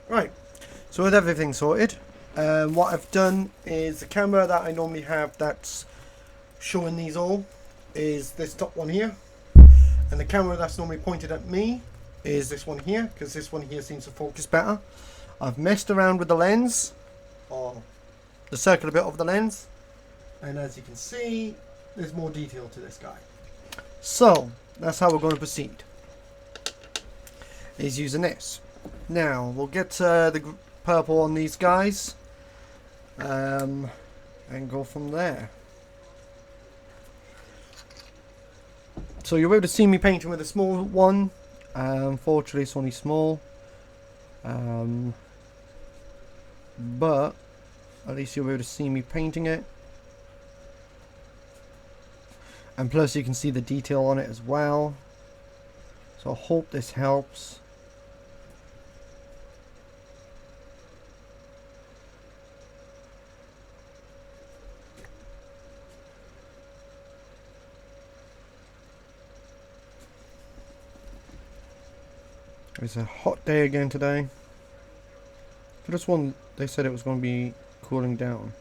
Right, so with everything sorted, what I've done is the camera that I normally have that's showing these all is this top one here, and the camera that's normally pointed at me is this one here, because this one here seems to focus better. I've messed around with the lens, or the circular bit of the lens, and as you can see, there's more detail to this guy. So, that's how we're going to proceed, is using this. Now, we'll get the purple on these guys, and go from there. So you'll be able to see me painting with a small one. Unfortunately, it's only small. But at least you'll be able to see me painting it. And plus you can see the detail on it as well. So I hope this helps. It's a hot day again today. For this one, they said it was going to be cooling down.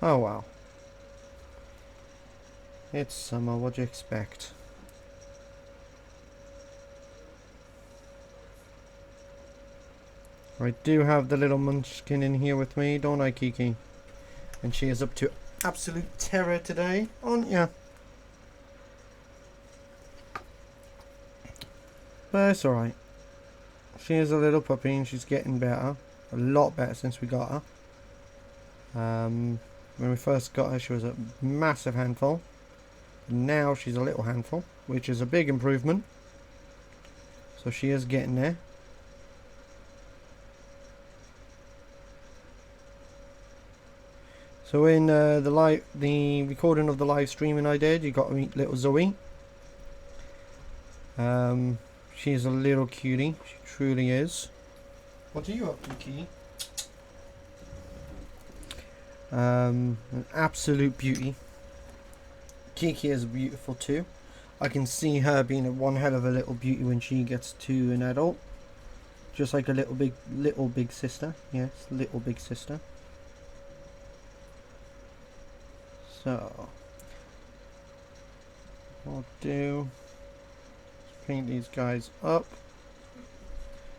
Oh wow. It's summer, what do you expect? I do have the little munchkin in here with me, don't I, Kiki? And she is up to absolute terror today, aren't ya? But it's alright. She is a little puppy and she's getting better. A lot better since we got her. When we first got her, she was a massive handful. Now she's a little handful, which is a big improvement. So she is getting there. So in the recording of the live streaming I did, you got to meet little Zoe. She's a little cutie. She truly is. What are you up to, Key? An absolute beauty. Kiki is beautiful too. I can see her being one hell of a little beauty when she gets to an adult. Just like a little big sister. Yes, little big sister. So, what I'll do is paint these guys up.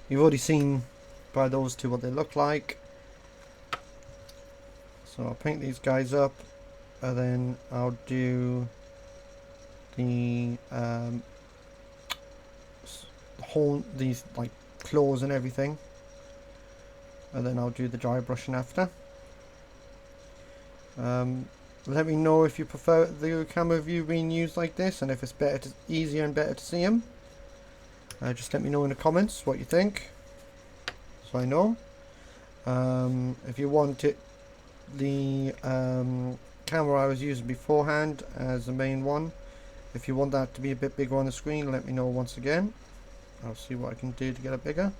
You've already seen by those two what they look like. So I'll paint these guys up, and then I'll do the these like claws and everything, and then I'll do the dry brushing after. Let me know if you prefer the camera view being used like this, and if it's easier and better to see them. Just let me know in the comments what you think, so I know. If you want it, the camera I was using beforehand as the main one, if you want that to be a bit bigger on the screen, let me know once again. I'll see what I can do to get it bigger.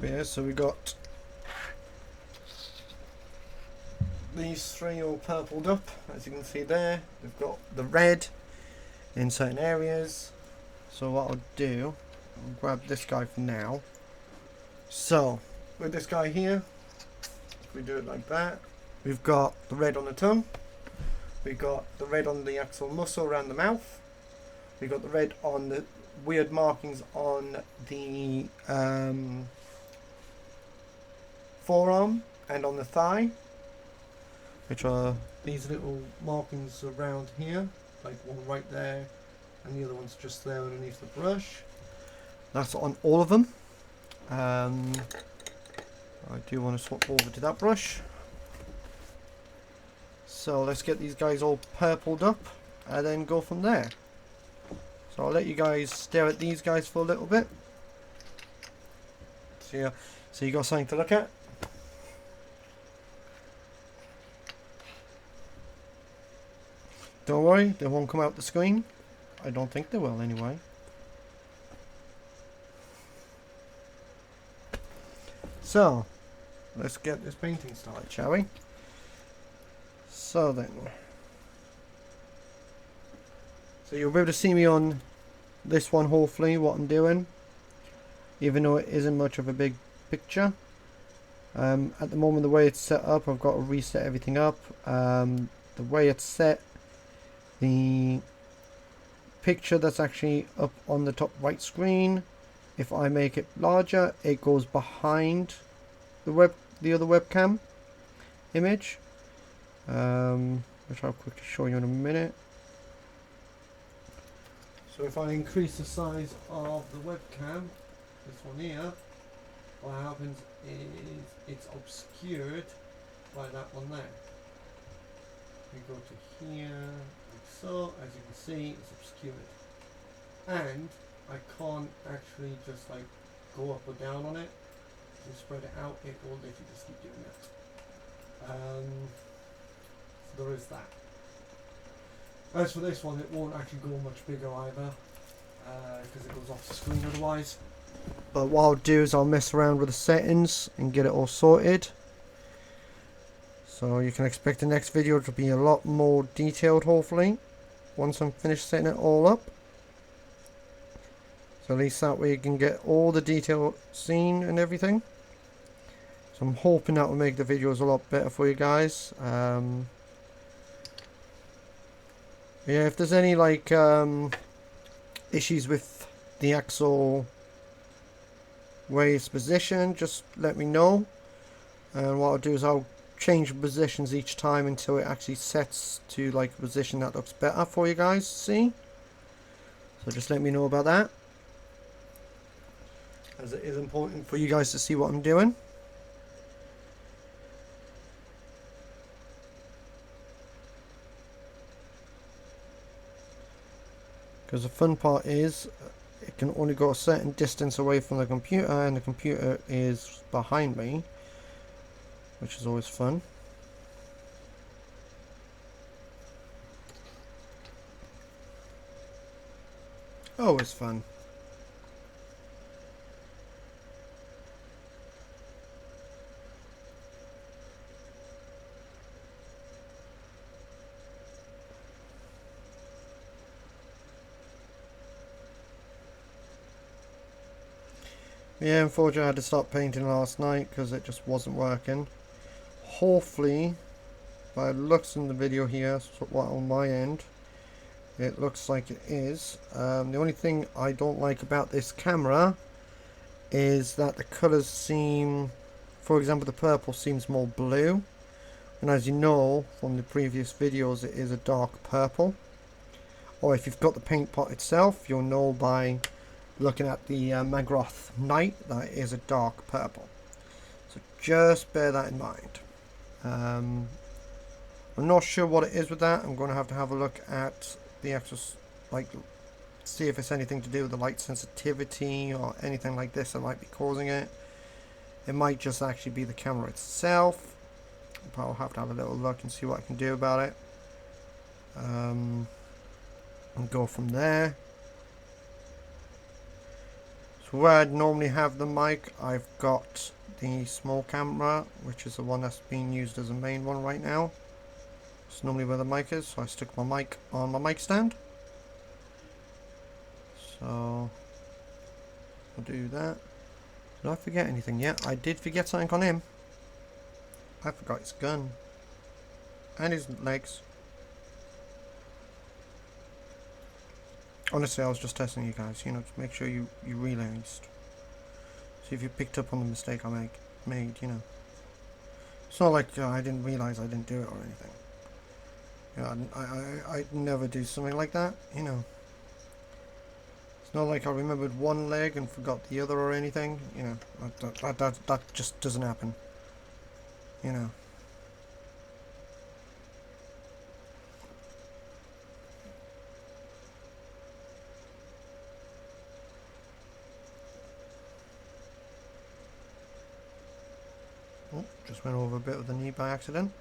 Yeah, so we got these three all purpled up, as you can see there. We've got the red in certain areas. So what I'll do, I'll grab this guy for now. So with this guy here, if we do it like that, we've got the red on the tongue, we've got the red on the actual muscle around the mouth, we've got the red on the weird markings on the forearm and on the thigh, which are these little markings around here, like one right there and the other one's just there underneath the brush. That's on all of them. I do want to swap over to that brush. So let's get these guys all purpled up and then go from there. So I'll let you guys stare at these guys for a little bit. So you got something to look at. Don't worry, they won't come out the screen. I don't think they will anyway. So, let's get this painting started, shall we? So then. So you'll be able to see me on this one, hopefully, what I'm doing. Even though it isn't much of a big picture. At the moment, the way it's set up, I've got to reset everything up. The way it's set, the picture that's actually up on the top right screen, if I make it larger, it goes behind the other webcam image, which I'll quickly show you in a minute. So if I increase the size of the webcam, this one here, what happens is it's obscured by that one there. We go to here, like so. As you can see, it's obscured, and I can't actually just like go up or down on it and spread it out. It will literally just keep doing that. So there is that. As for this one, it won't actually go much bigger either, because it goes off the screen otherwise. But what I'll do is I'll mess around with the settings and get it all sorted. So you can expect the next video to be a lot more detailed, hopefully, once I'm finished setting it all up. So at least that way you can get all the detail seen and everything. So I'm hoping that will make the videos a lot better for you guys. Yeah, if there's any like issues with the actual way it's positioned, just let me know. And what I'll do is I'll change positions each time until it actually sets to like a position that looks better for you guys to see. So just let me know about that, as it is important for you guys to see what I'm doing. Because the fun part is it can only go a certain distance away from the computer, and the computer is behind me, which is always fun. Always fun. Yeah, unfortunately I had to stop painting last night because it just wasn't working. Hopefully, by the looks in the video here, so what on my end, it looks like it is. The only thing I don't like about this camera is that the colours seem, for example, the purple seems more blue, and as you know from the previous videos, it is a dark purple. Or if you've got the paint pot itself, you'll know by looking at the Magroth Night that it is a dark purple. So just bear that in mind. I'm not sure what it is with that. I'm going to have a look at the actual, like, see if it's anything to do with the light sensitivity or anything like this that might be causing it. It might just actually be the camera itself, but I'll have to have a little look and see what I can do about it, and go from there. So where I'd normally have the mic, I've got the small camera, which is the one that's being used as a main one right now. It's normally where the mic is, so I stick my mic on my mic stand. So I'll do that. Did I forget anything yet? I did forget something on him. I forgot his gun and his legs. Honestly, I was just testing you guys, you know, to make sure you realised. See if you picked up on the mistake I made, you know. It's not like I didn't realise I didn't do it or anything. You know, I'd never do something like that, you know. It's not like I remembered one leg and forgot the other or anything, you know. That just doesn't happen, you know. Oh, just went over a bit of the knee by accident.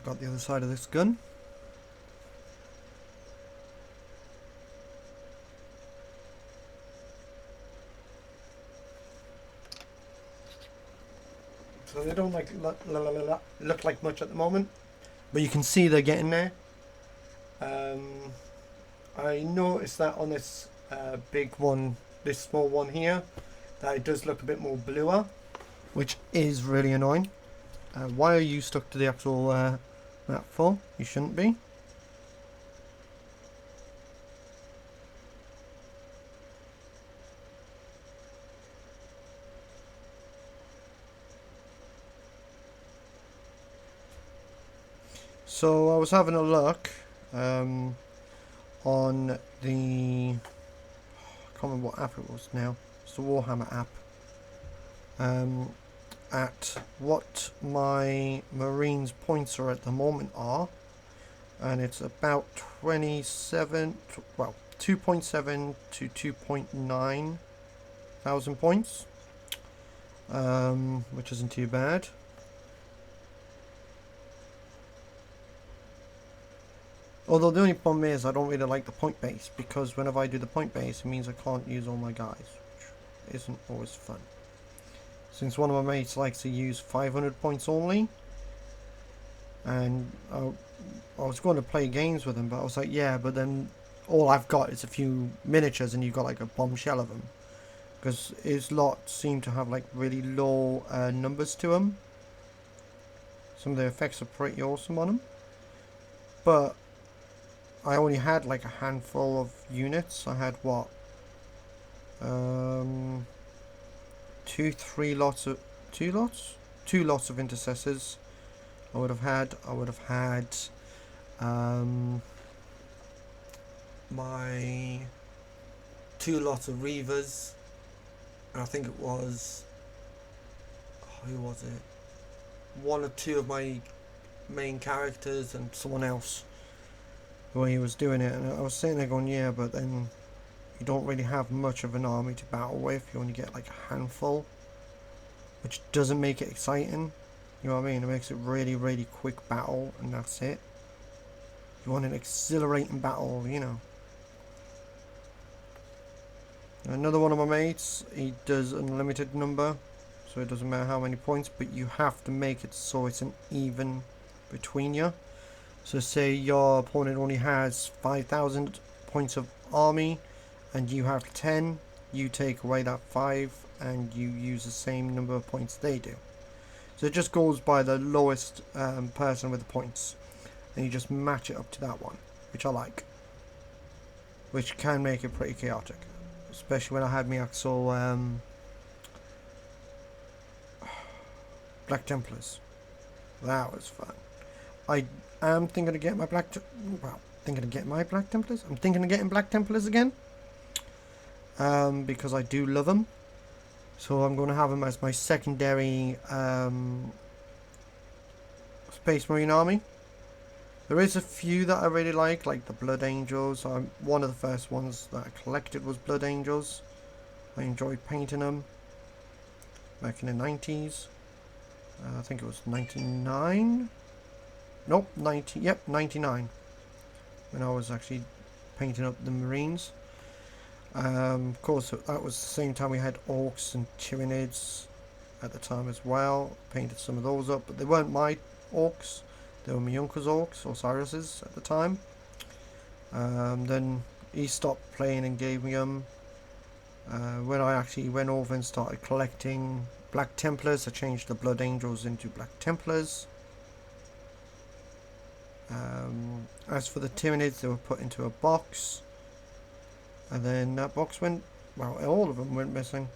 got the other side of this gun. So they don't like look like much at the moment, but you can see they're getting there. I noticed that on this big one, this small one here, that it does look a bit more bluer, which is really annoying. Why are you stuck to the actual map for? You shouldn't be. So I was having a look on the, I can't remember what app it was now. It's the Warhammer app. At what my Marines points are at the moment are, and it's about 27, well, 2.7 to 2.9 thousand points, which isn't too bad. Although the only problem is I don't really like the point base, because whenever I do the point base, it means I can't use all my guys, which isn't always fun. Since one of my mates likes to use 500 points only, and I was going to play games with him, but I was like, yeah, but then all I've got is a few miniatures and you've got like a bombshell of them. Because his lot seem to have like really low numbers to them. Some of the effects are pretty awesome on them. But I only had like a handful of units. I had what? Two lots of intercessors. I would have had my 2 lots of reavers, and I think it was, who was it? 1 or 2 of my main characters and someone else, the way he was doing it. And I was sitting there going, yeah, but then you don't really have much of an army to battle with. You only get like a handful, which doesn't make it exciting. You know what I mean? It makes it really, really quick battle, and that's it. You want an exhilarating battle, you know. Another one of my mates, he does unlimited number, so it doesn't matter how many points, but you have to make it so it's an even between you. So say your opponent only has 5,000 points of army and you have 10, you take away that 5 and you use the same number of points they do. So it just goes by the lowest person with the points, and you just match it up to that one, which I like, which can make it pretty chaotic, especially when I had my actual Black Templars. That was fun. I am thinking of getting my Black Templars. I'm thinking of getting Black Templars again, because I do love them. So I'm going to have them as my secondary Space Marine army. There is a few that I really like the Blood Angels. One of the first ones that I collected was Blood Angels. I enjoyed painting them back in the 90s. I think it was 99. Nope, 90. Yep, 99. When I was actually painting up the Marines. Of course, that was the same time we had Orcs and Tyranids at the time as well. Painted some of those up, but they weren't my Orcs. They were my uncle's Orcs, Osiris's, at the time. Then he stopped playing and gave me them. When I actually went over and started collecting Black Templars, I changed the Blood Angels into Black Templars. As for the Tyranids, they were put into a box. And then that box went, well, all of them went missing.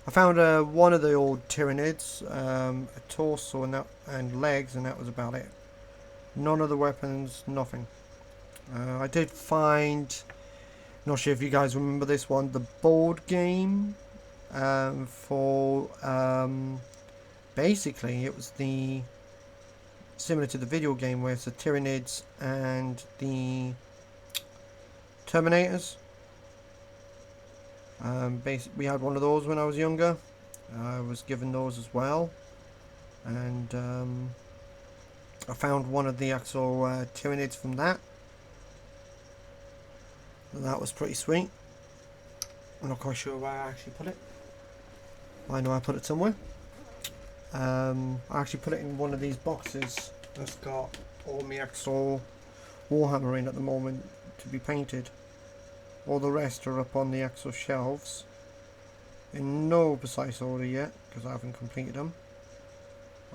I found one of the old Tyranids, a torso and legs, and that was about it. None of the weapons, nothing. I did find, not sure if you guys remember this one, the board game for, basically it was similar to the video game where it's the Tyranids and the Terminators. We had one of those when I was younger. I was given those as well, and I found one of the actual tyranids from that. And that was pretty sweet. I'm not quite sure where I actually put it. I know I put it somewhere. I actually put it in one of these boxes that's got all my actual warhammer in at the moment to be painted. All the rest are up on the actual shelves in no precise order yet because I haven't completed them.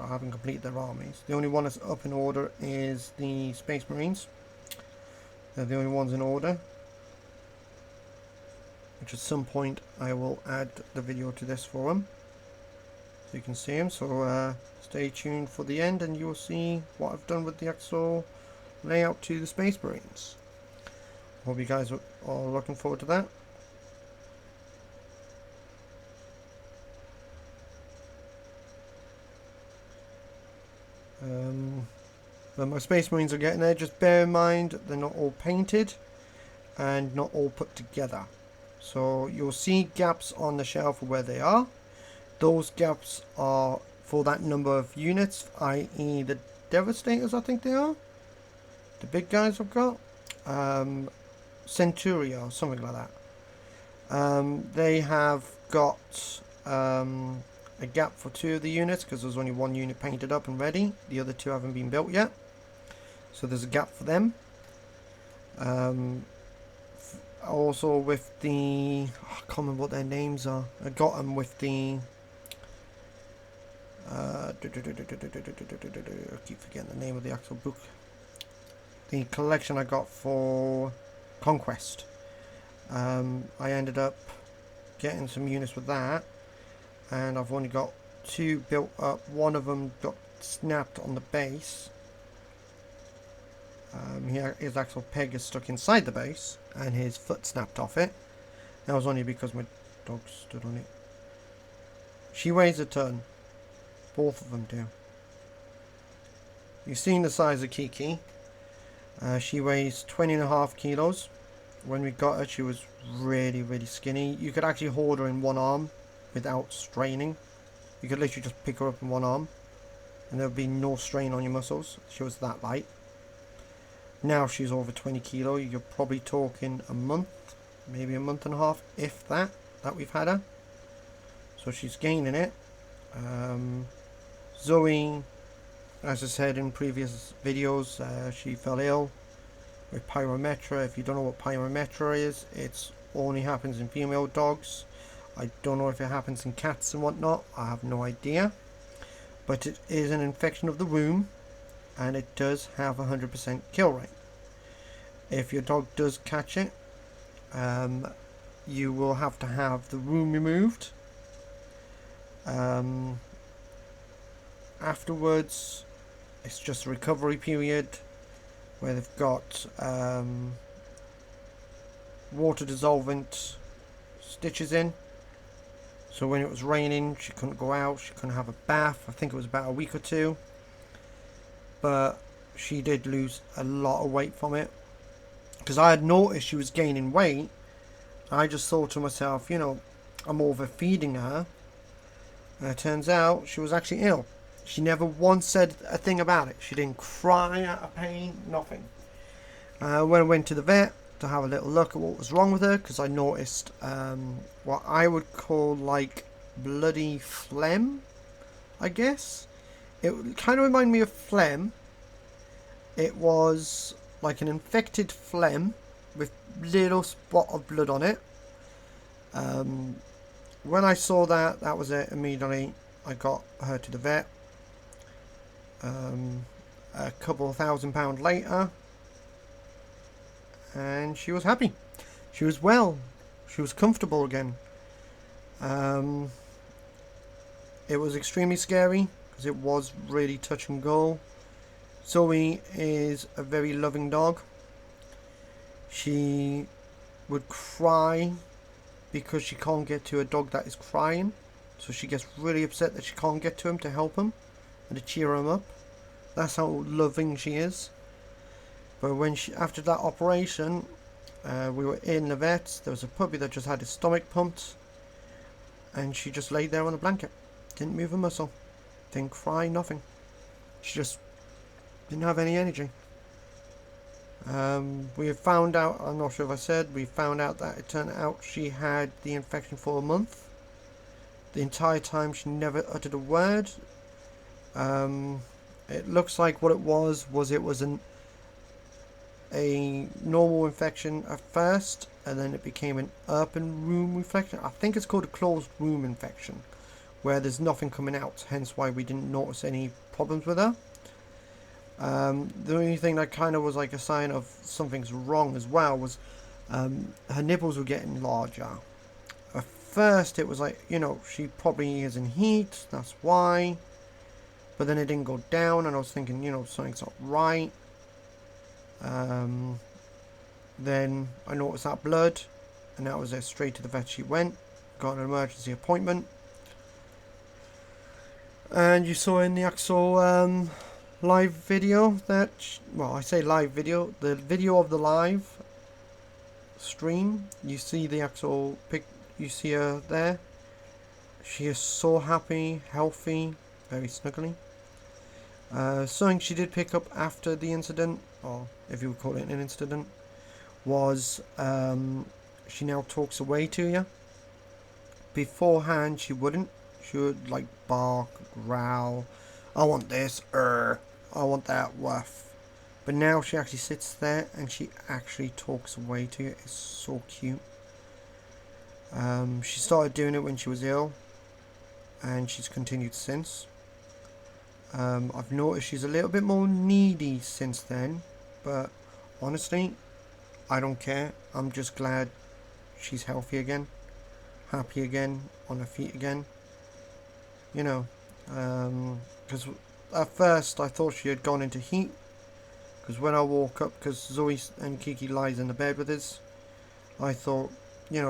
I haven't completed their armies. The only one that's up in order is the Space Marines. They're the only ones in order, which at some point I will add the video to this for them so you can see them. So stay tuned for the end and you will see what I've done with the actual layout to the Space Marines. Hope you guys are all looking forward to that. But my Space Marines are getting there. Just bear in mind they're not all painted and not all put together. So you'll see gaps on the shelf where they are. Those gaps are for that number of units, i.e. the Devastators, I think they are. The big guys I've got. Centuria or something like that. They have got a gap for 2 of the units because there's only 1 unit painted up and ready. The other 2 haven't been built yet, so there's a gap for them. Also with the, I can't remember what their names are. I got them with the I keep forgetting the name of the actual book. The collection I got for Conquest. I ended up getting some units with that, and I've only got 2 built up. One of them got snapped on the base. His actual peg is stuck inside the base and his foot snapped off it. That was only because my dog stood on it. She weighs a ton. Both of them do. You've seen the size of Kiki. She weighs 20.5 kilos. When we got her, she was really skinny. You could actually hold her in one arm without straining. You could literally just pick her up in one arm and there would be no strain on your muscles. She was that light. Now she's over 20 kilo. You're probably talking a month, maybe a month and a half, if that we've had her. So she's gaining it. Zoe, as I said in previous videos, she fell ill with pyrometra. If you don't know what pyrometra is, it only happens in female dogs. I don't know if it happens in cats and whatnot. I have no idea. But it is an infection of the womb, and it does have 100% kill rate. If your dog does catch it, you will have to have the womb removed. Afterwards, it's just a recovery period where they've got water dissolvent stitches in. So when it was raining, she couldn't go out, she couldn't have a bath. I think it was about a week or 2. But she did lose a lot of weight from it. Because I had noticed she was gaining weight. I just thought to myself, you know, I'm overfeeding her. And it turns out she was actually ill. She never once said a thing about it. She didn't cry out of pain, nothing. When I went to the vet to have a little look at what was wrong with her, because I noticed what I would call like bloody phlegm, I guess. It kind of reminded me of phlegm. It was like an infected phlegm with little spot of blood on it. When I saw that, that was it. Immediately I got her to the vet. A couple of £1,000 later, and she was happy. She was well. She was comfortable again. It was extremely scary because it was really touch and go. Zoe is a very loving dog. She would cry because she can't get to a dog that is crying. So she gets really upset that she can't get to him to help him and to cheer him up. That's how loving she is. But when after that operation, we were in the vet. There was a puppy that just had his stomach pumped, and she just laid there on a blanket, didn't move a muscle, didn't cry, nothing. She just Didn't have any energy. We found out, I'm not sure if I said, we found out that it turned out she had the infection for a month. The entire time she never uttered a word. It looks like what it was a normal infection at first, and then it became an open wound infection. I think it's called a closed wound infection, where there's nothing coming out, hence why we didn't notice any problems with her. The only thing that kind of was like a sign of something's wrong as well was her nipples were getting larger. At first it was like, she probably is in heat, that's why. But then it didn't go down, and I was thinking, something's not right. Then I noticed that blood, and that was it. Straight to the vet she went, got an emergency appointment. And you saw in the actual live video that, well, I say live video, the video of the live stream, you see the actual you see her there. She is so happy, healthy, very snuggly. Something she did pick up after the incident, or if you would call it an incident, was she now talks away to you. Beforehand she wouldn't. She would like bark, growl, I want this, I want that, woof. But now she actually sits there and she actually talks away to you. It's so cute. She started doing it when she was ill, and she's continued since. I've noticed she's a little bit more needy since then, but honestly, I don't care. I'm just glad she's healthy again, happy again, on her feet again. Because at first I thought she had gone into heat, because when I woke up, because Zoe and Kiki lies in the bed with us, I thought,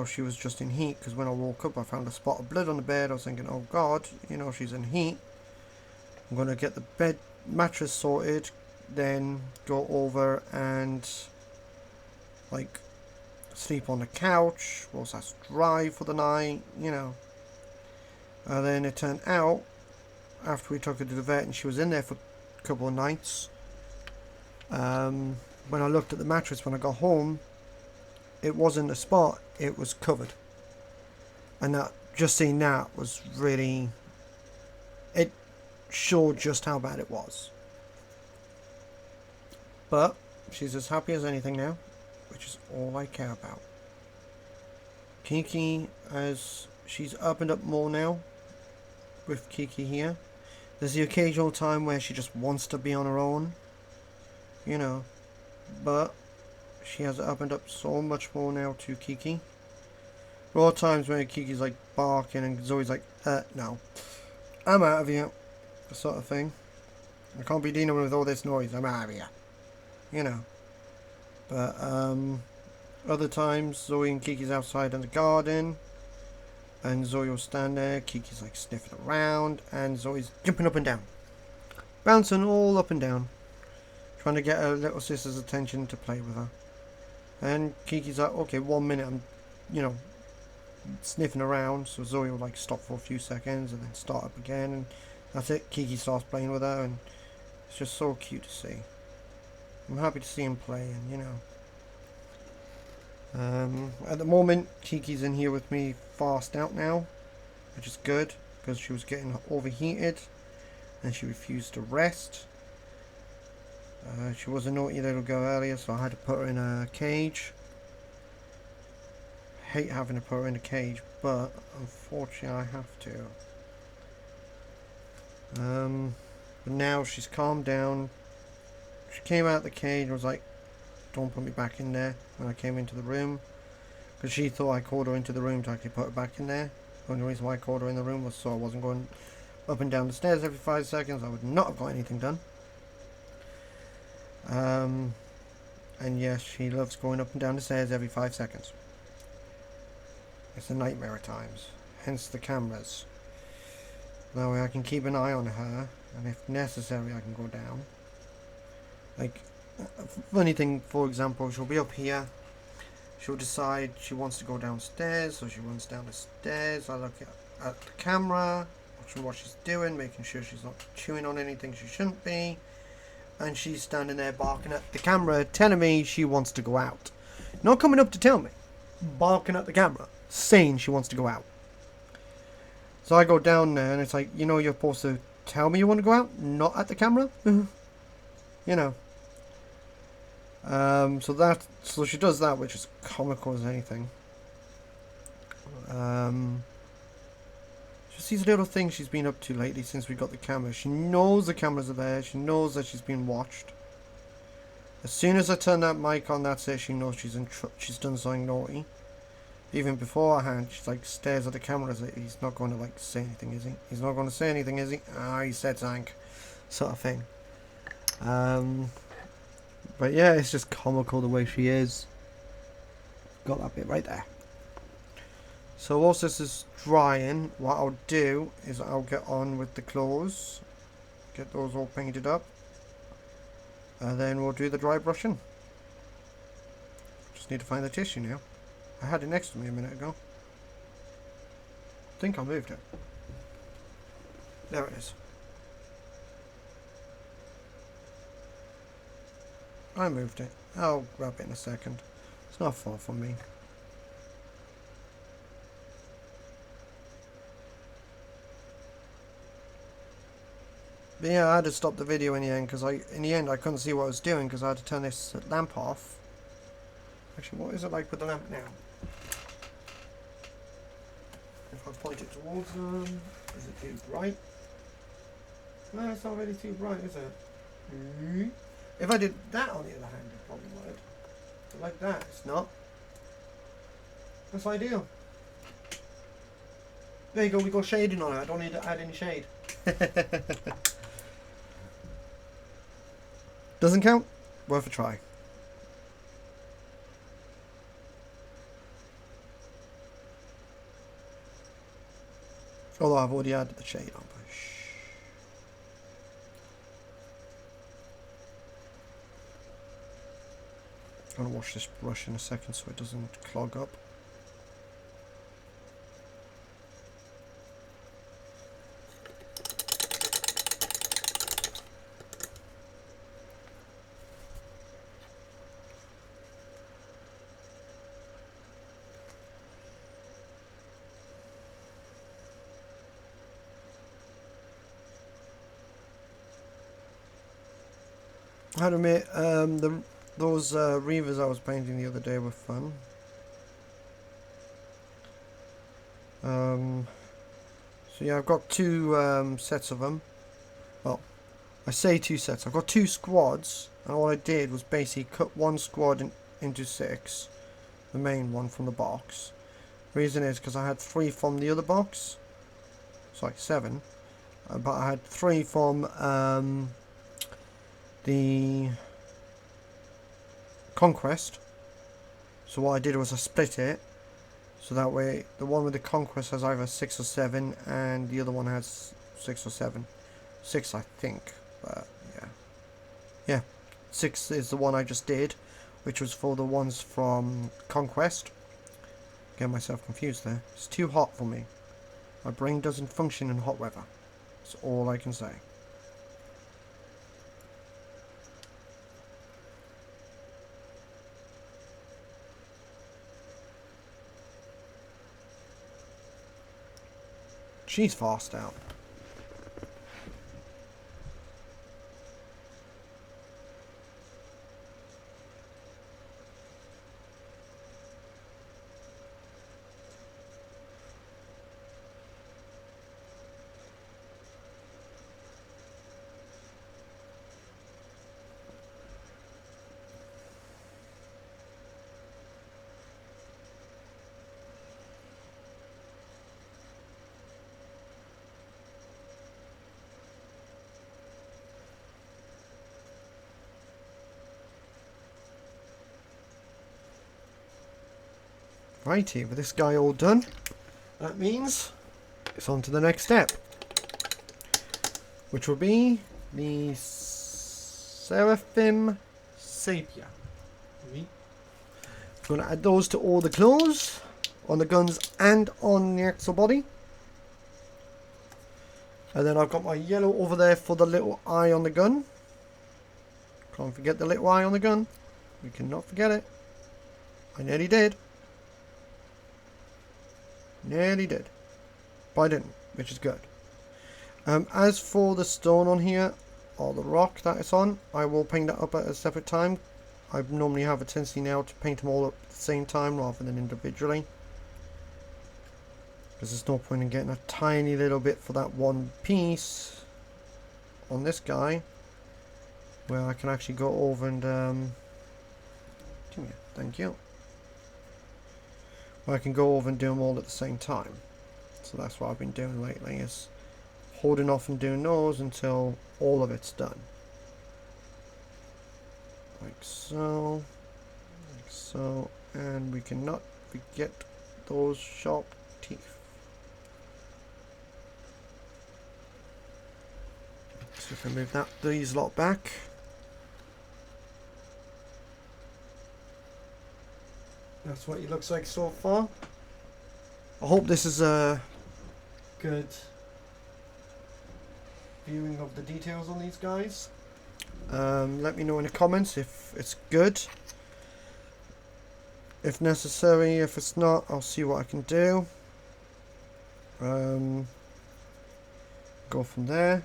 she was just in heat, because when I woke up I found a spot of blood on the bed. I was thinking, oh god, she's in heat. I'm going to get the bed mattress sorted, then go over and like sleep on the couch whilst that's dry for the night, And then it turned out, after we took her to the vet and she was in there for a couple of nights, when I looked at the mattress when I got home, it wasn't a spot, it was covered. And that, just seeing that was really, it showed just how bad it was. But she's as happy as anything now, which is all I care about. Kiki, as she's opened up more now with Kiki here. There's the occasional time where she just wants to be on her own, but she has opened up so much more now to Kiki. There are times where Kiki's like barking and Zoe's like, no, I'm out of here, sort of thing. I can't be dealing with all this noise, I'm out of here, But other times Zoe and Kiki's outside in the garden, and Zoe will stand there, Kiki's like sniffing around, and Zoe's jumping up and down, bouncing all up and down, trying to get her little sister's attention to play with her. And Kiki's like, okay, 1 minute, I'm, sniffing around, so Zoe will like stop for a few seconds and then start up again, and that's it. Kiki starts playing with her, and it's just so cute to see. I'm happy to see him play, and at the moment Kiki's in here with me fast out now, which is good, because she was getting overheated and she refused to rest. She was a naughty little girl earlier, so I had to put her in a cage. I hate having to put her in a cage, but unfortunately I have to. But now she's calmed down. She came out of the cage and was like, don't put me back in there, when I came into the room, because she thought I called her into the room to actually put her back in there. The only reason why I called her in the room was so I wasn't going up and down the stairs every 5 seconds. I would not have got anything done. And yes, she loves going up and down the stairs every 5 seconds. It's a nightmare at times, hence the cameras. That way I can keep an eye on her, and if necessary I can go down. Like, funny thing, for example, she'll be up here, she'll decide she wants to go downstairs, so she runs down the stairs. I look at the camera, watching what she's doing, making sure she's not chewing on anything she shouldn't be, and she's standing there barking at the camera, telling me she wants to go out. Not coming up to tell me, barking at the camera, saying she wants to go out. So I go down there, and it's like, you know, you're supposed to tell me you want to go out, not at the camera. You know. So she does that, which is comical as anything. Just these little things she's been up to lately since we got the camera. She knows the cameras are there. She knows that she's being watched. As soon as I turn that mic on, that's it. She knows she's done something naughty. Even beforehand, she like stares at the cameras. He's not going to like say anything, is he? He's not going to say anything, is he? Ah, he said something, sort of thing. But yeah, it's just comical the way she is. Got that bit right there. So whilst this is drying, what I'll do is I'll get on with the clothes, get those all painted up, and then we'll do the dry brushing. Just need to find the tissue now. I had it next to me a minute ago. I think I moved it. There it is. I moved it. I'll grab it in a second. It's not far from me. But yeah, I had to stop the video in the end because I couldn't see what I was doing because I had to turn this lamp off. Actually, what is it like with the lamp now? If I point it towards them, is it too bright? No, it's not really too bright, is it? If I did that on the other hand, it probably would. But like that, it's not. That's ideal. There you go, we got shading on it. I don't need to add any shade. Doesn't count? Worth a try. Although I've already added the shade on. But shh. I'm going to wash this brush in a second so it doesn't clog up. I had to admit, those reavers I was painting the other day were fun. So yeah, I've got two sets of them. Well, I say two sets. I've got two squads, and all I did was basically cut one squad into 6, the main one from the box. Reason is because I had 3 from the other box. Sorry, 7, but I had 3 from the Conquest. So what I did was I split it, so that way the one with the Conquest has either 6 or 7, and the other one has 6 or 7. 6, I think, but yeah, 6 is the one I just did, which was for the ones from Conquest. Get myself confused there. It's too hot for me. My brain doesn't function in hot weather. That's all I can say. She's fast out. Righty, with this guy all done, that means it's on to the next step, which will be the Seraphim Sapia. I'm going to add those to all the claws, on the guns and on the axle body. And then I've got my yellow over there for the little eye on the gun. Can't forget the little eye on the gun. We cannot forget it. I nearly did. Nearly did. But I didn't, which is good. As for the stone on here, or the rock that it's on, I will paint that up at a separate time. I normally have a tendency now to paint them all up at the same time rather than individually. Because there's no point in getting a tiny little bit for that one piece on this guy, where I can actually go over and thank you. Where I can go over and do them all at the same time. So that's what I've been doing lately, is holding off and doing those until all of it's done. Like so, and we cannot forget those sharp teeth. So if I move these lot back. That's what it looks like so far. I hope this is a good viewing of the details on these guys. Let me know in the comments if it's good. If necessary, if it's not, I'll see what I can do. Go from there.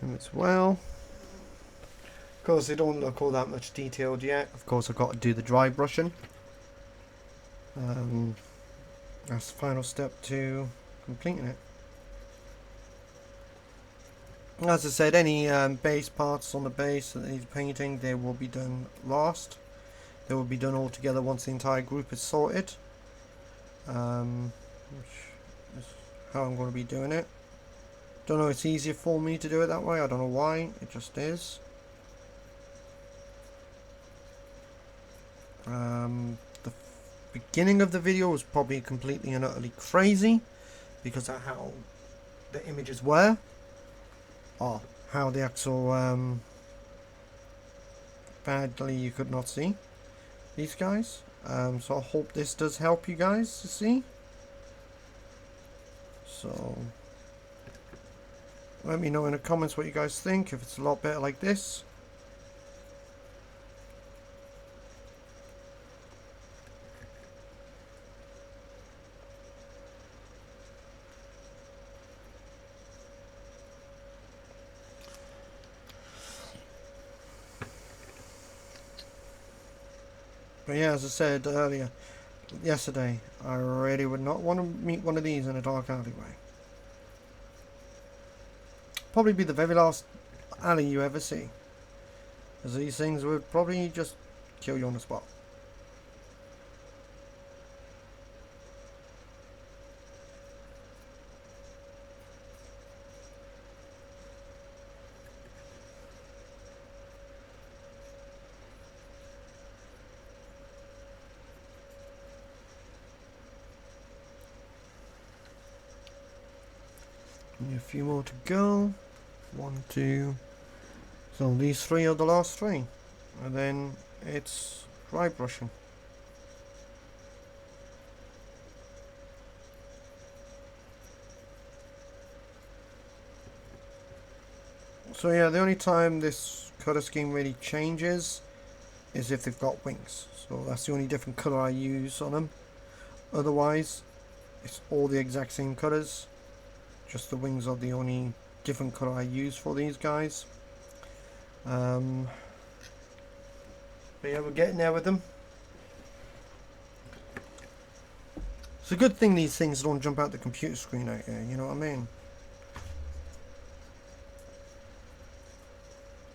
Him as well. Of course, they don't look all that much detailed yet. Of course, I've got to do the dry brushing. That's the final step to completing it. As I said, any base parts on the base that needs painting, they will be done last. They will be done all together once the entire group is sorted. Which is how I'm going to be doing it. Don't know, it's easier for me to do it that way. I don't know why, it just is. The beginning of the video was probably completely and utterly crazy because of how the images were, or how the actual badly you could not see these guys. So I hope this does help you guys to see. So let me know in the comments what you guys think, if it's a lot better like this. But yeah, as I said earlier, yesterday, I really would not want to meet one of these in a dark alleyway. Probably be the very last alley you ever see, as these things would probably just kill you on the spot. A few more to go. 1, 2. So these 3 are the last 3, and then it's dry brushing. So yeah, the only time this colour scheme really changes is if they've got wings. So that's the only different colour I use on them. Otherwise, it's all the exact same colours. Just the wings are the only different colour I use for these guys. But yeah, we're getting there with them. It's a good thing these things don't jump out the computer screen out here, you know what I mean?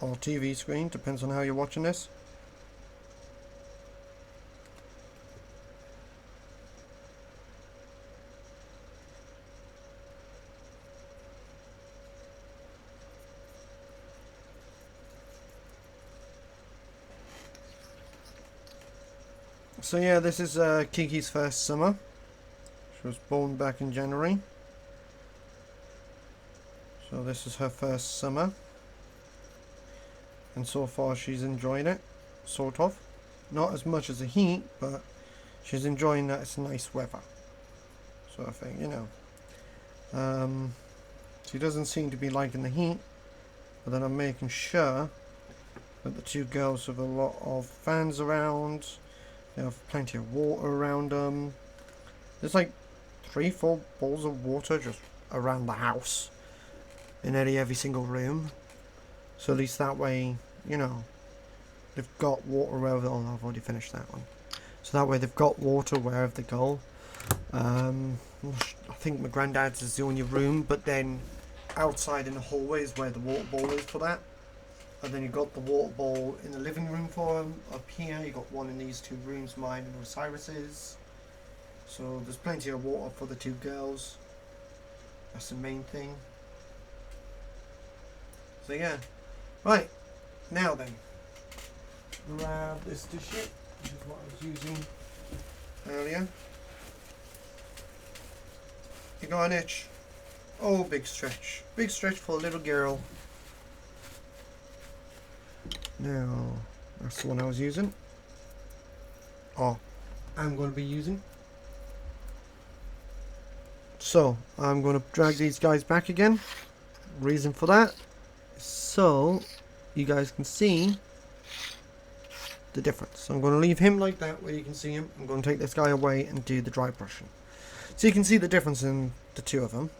Or TV screen, depends on how you're watching this. So yeah, this is Kiki's first summer. She was born back in January. So this is her first summer. And so far she's enjoying it, sort of. Not as much as the heat, but she's enjoying that it's nice weather. Sort of thing, you know. She doesn't seem to be liking the heat, but then I'm making sure that the two girls have a lot of fans around. They have plenty of water around them. There's like 3-4 bowls of water just around the house in every single room. So at least that way, you know, they've got water wherever. Oh, I've already finished that one. So that way they've got water wherever they go. I think my granddad's is the only room, but then outside in the hallway is where the water bowl is for that. And then you've got the water bowl in the living room for them. Up here, you've got one in these two rooms, mine and Osiris's. So there's plenty of water for the two girls. That's the main thing. So yeah. Right. Now then. Grab this dish sheet, which is what I was using earlier. You got an itch. Oh, big stretch. Big stretch for a little girl. Now, that's the one I was using. Oh, I'm going to be using. So, I'm going to drag these guys back again. Reason for that, so you guys can see the difference. So I'm going to leave him like that where you can see him. I'm going to take this guy away and do the dry brushing. So you can see the difference in the two of them.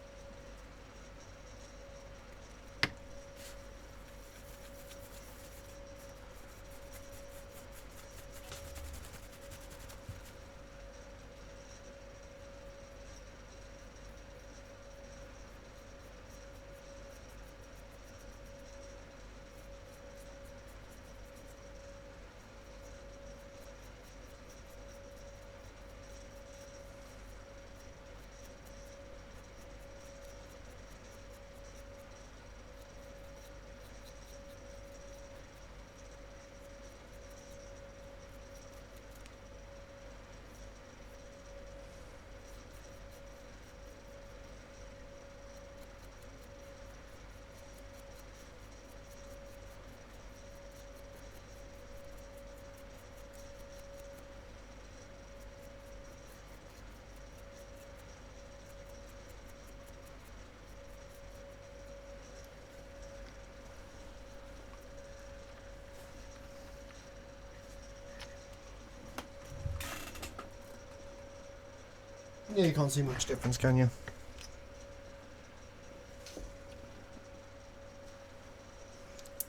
Yeah, you can't see much difference, can you?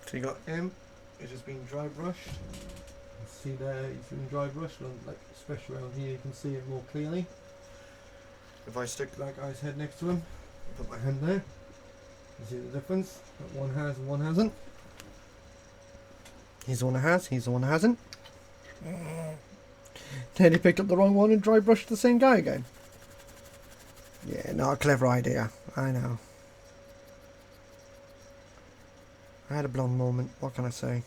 So you got him, it's just been dry brushed. You see there, it's been dry brushed, like especially around here you can see it more clearly. If I stick that guy's head next to him, put my hand there, you see the difference that one has and one hasn't. He's the one that has, he's the one that hasn't. Then he picked up the wrong one and dry brushed the same guy again. Yeah, not a clever idea, I know. I had a blonde moment, what can I say?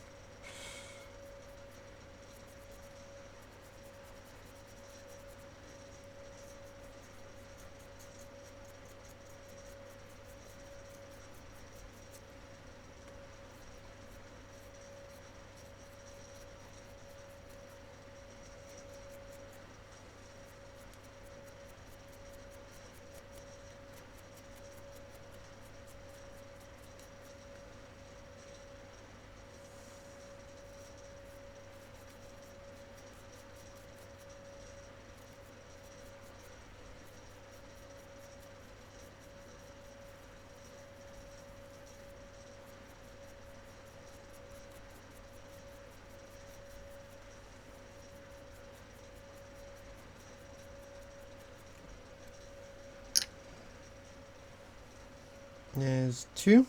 There's two.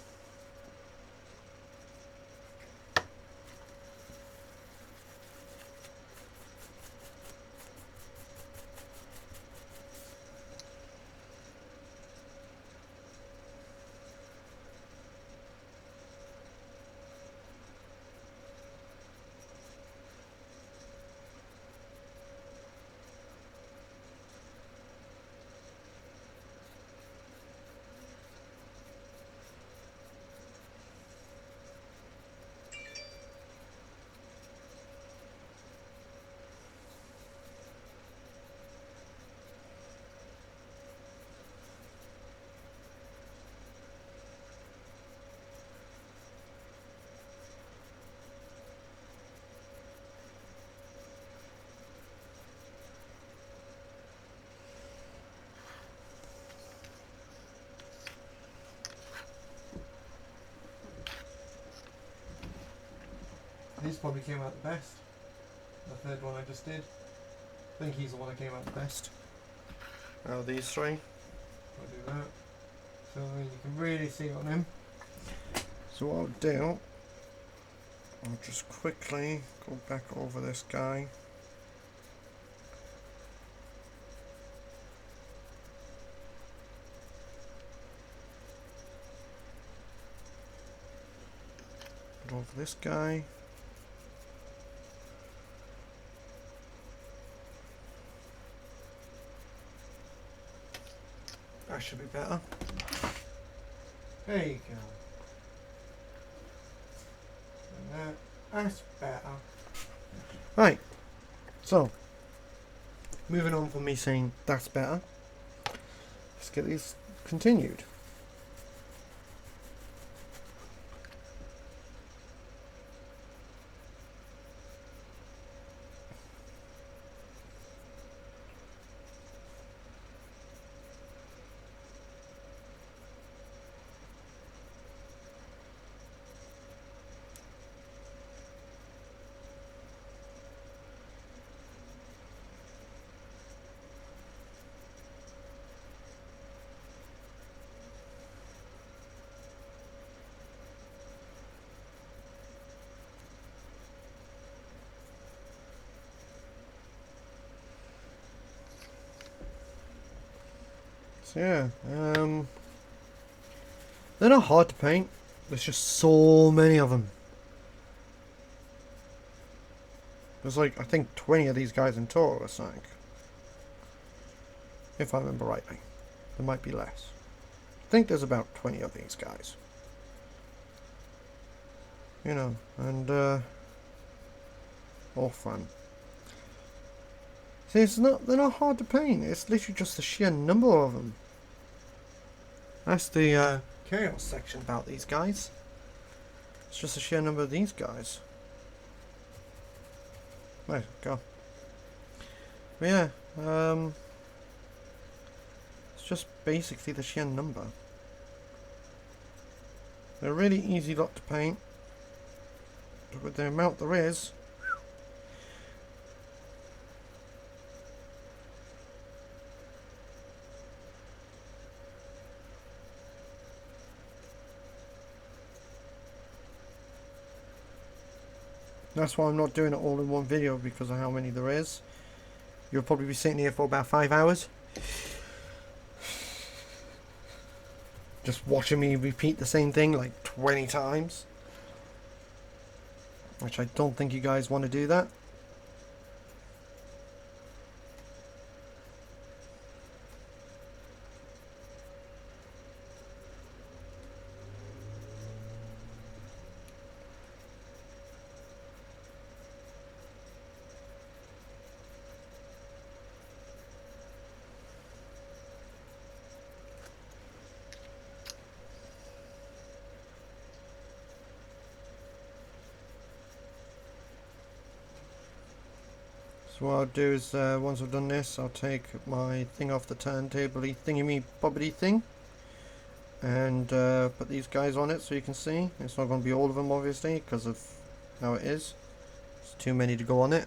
His probably came out the best. The third one I just did. I think he's the one that came out the best. Out of these three. I'll do that. So you can really see on him. So what I'll do, I'll just quickly go back over this guy. Put over this guy. That should be better. There you go. And that's better. Right. So, moving on from me saying that's better, let's get these continued. So yeah, they're not hard to paint. There's just so many of them. There's like, I think 20 of these guys in total or something. If I remember rightly. There might be less. I think there's about 20 of these guys. You know, and all fun. See, they're not hard to paint. It's literally just the sheer number of them. That's the chaos section about these guys. It's just the sheer number of these guys. There we go. But yeah, it's just basically the sheer number. They're a really easy lot to paint. But with the amount there is, that's why I'm not doing it all in one video, because of how many there is. You'll probably be sitting here for about 5 hours. Just watching me repeat the same thing like 20 times. Which I don't think you guys want to do that. So what I'll do is, once I've done this, I'll take my thing off the turntable-y thingy-me-bobbity thing, and put these guys on it so you can see. It's not going to be all of them, obviously, because of how it is. It's too many to go on it.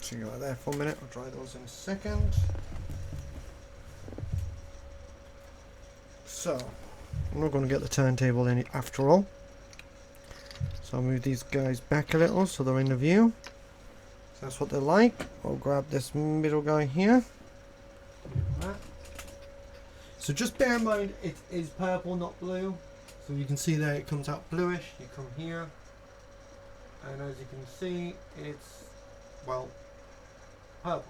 So you go like there for a minute. I'll dry those in a second. So I'm not going to get the turntable any after all. So I'll move these guys back a little so they're in the view. So that's what they're like. I'll grab this middle guy here. So just bear in mind it is purple, not blue. So you can see there it comes out bluish. You come here and as you can see, it's, well, purple.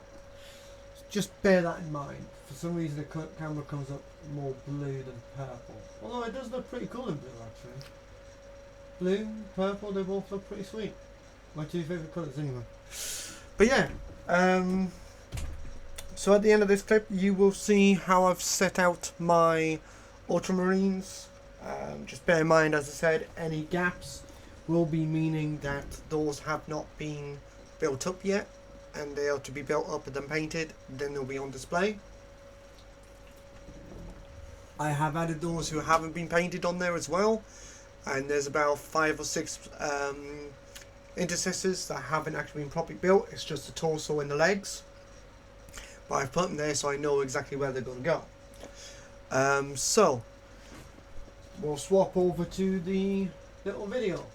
Just bear that in mind. For some reason the camera comes up more blue than purple. Although it does look pretty cool in blue actually. Blue, purple, they both look pretty sweet. My two favourite colours anyway. But yeah, so at the end of this clip you will see how I've set out my ultramarines. Just bear in mind, as I said, any gaps will be meaning that those have not been built up yet, and they are to be built up and then painted, then they'll be on display. I have added those who haven't been painted on there as well, and there's about 5 or 6 intercessors that haven't actually been properly built. It's just the torso and the legs, but I've put them there so I know exactly where they're going to go. So we'll swap over to the little video.